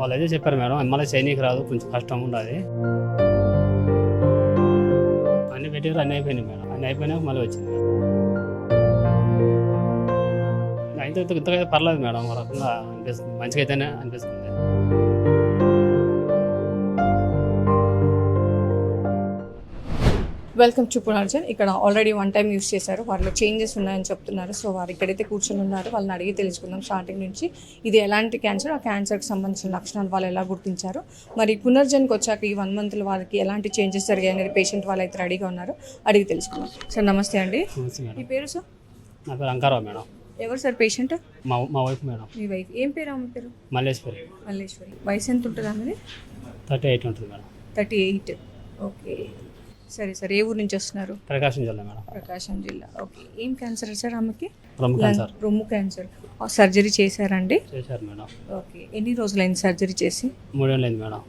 వాళ్ళు అయితే చెప్పారు మేడం, మళ్ళీ చేయనీకి రాదు, కొంచెం కష్టం ఉండదు. అన్ని పెట్టారు, అన్నీ అయిపోయినాయి మేడం. అన్నీ అయిపోయినాక మళ్ళీ వచ్చింది. అయితే ఇంతకైతే పర్లేదు మేడం, ఒక రకంగా అనిపిస్తుంది, మంచిగా అయితేనే అనిపిస్తుంది. Welcome to పునర్జన్. ఇక్కడ ఆల్రెడీ వన్ టైం యూస్ చేశారు, వారిలో చేంజెస్ ఉన్నాయని చెప్తున్నారు. సో వారు ఇక్కడైతే కూర్చొని ఉన్నారు, వాళ్ళని అడిగి తెలుసుకుందాం స్టార్టింగ్ నుంచి. ఇది ఎలాంటి క్యాన్సర్, ఆ క్యాన్సర్కి సంబంధించిన లక్షణాలు వాళ్ళు ఎలా గుర్తించారు, మరి పునర్జన్కి వచ్చాక ఈ 1 monthలో వాళ్ళకి ఎలాంటి చేంజెస్ జరిగాయి అనేది పేషెంట్ వాళ్ళు అయితే రెడీగా ఉన్నారు, అడిగి తెలుసుకుందాం. సార్ నమస్తే అండి, మీ పేరు సార్? నా పేరు అంకారావు మేడం. ఎవరు సార్ పేషెంట్? మా వైఫ్ మేడం. మీ వైఫ్ ఏం పేరు? ఆమె పేరు మల్లేశ్వరి. మల్లేశ్వరి. వయసు ఎంత ఉంటుంది ఆమెది? 38 ఉంటుంది మేడం. 38. ఓకే, సరే సార్. ఏ ఊరు నుంచి వస్తున్నారు? ప్రకాశం జిల్లా మేడం. ప్రకాశం జిల్లా. ఓకే, ఏం క్యాన్సర్ సార్ ఆమెకి? రొమ్ము క్యాన్సర్. రొమ్ము క్యాన్సర్. సర్జరీ చేశారండి? చేశారు మేడం. ఓకే, ఎన్ని రోజులైంది సర్జరీ చేసి? 3 ఏళ్ళు అయింది మేడం.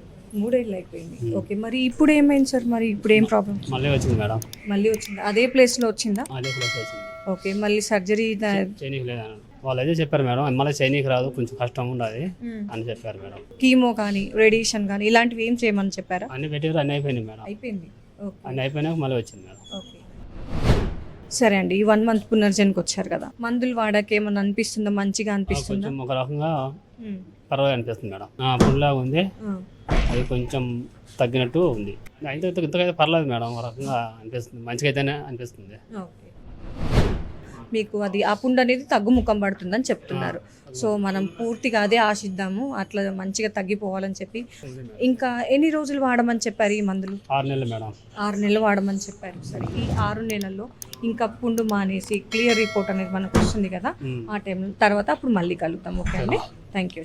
3 ఏళ్ళు అయిపోయింది. ఓకే, మరి ఇప్పుడు ఏమైంది సార్? మరి ఇప్పుడు ఏం ప్రాబ్లం? మళ్ళీ వచ్చింది మేడం. మళ్ళీ వచ్చిందా? అదే ప్లేస్లో వచ్చిందా? అదే ప్లేస్ వచ్చింది. ఓకే, మళ్ళీ సర్జరీ చేయనీకి లేదని వాళ్ళు అయితే చెప్పారు మేడం, మళ్ళీ చేయనీకి రాదు, కొంచెం కష్టం ఉండదు అని చెప్పారు మేడం. కీమో కానీ రేడియేషన్ కానీ ఇలాంటివి ఏం చేయమని చెప్పారా? అన్ని పెట్టారు, అన్నీ అయిపోయినాయి మేడం. అయిపోయింది. ఓకే, అన్నీ అయిపోయినాక మళ్ళీ వచ్చింది మేడం. ఓకే. సరే అండి, ఈ 1 month పునర్జన్కి వచ్చారు కదా, మందులు వాడాక ఏమన్నా అనిపిస్తుందా? మంచిగా అనిపిస్తుందా? కొంచెం ఒక రకంగా పర్వాలేదు అనిపిస్తుంది మేడం. పుండ్లాగా ఉంది, అది కొంచెం తగ్గినట్టు ఉంది. అయితే ఇంతకైతే పర్లేదు మేడం, ఒక రకంగా అనిపిస్తుంది, మంచిగా అయితేనే అనిపిస్తుంది. ఓకే, మీకు అది ఆ పుండు అనేది తగ్గుముఖం పడుతుందని చెప్తున్నారు. సో మనం పూర్తిగా అదే ఆశిద్దాము, అట్లా మంచిగా తగ్గిపోవాలని చెప్పి. ఇంకా ఎన్ని రోజులు వాడమని చెప్పారు ఈ మందులు? 6 నెలలు మేడం. 6 నెలలు వాడమని చెప్పారు. సరే, ఈ 6 నెలల్లో ఇంకా పుండు మానేసి క్లియర్ రిపోర్ట్ అనేది మనకు వస్తుంది కదా, ఆ టైం తర్వాత అప్పుడు మళ్ళీ కలుద్దాం. ఓకే అండి, థ్యాంక్ యూ.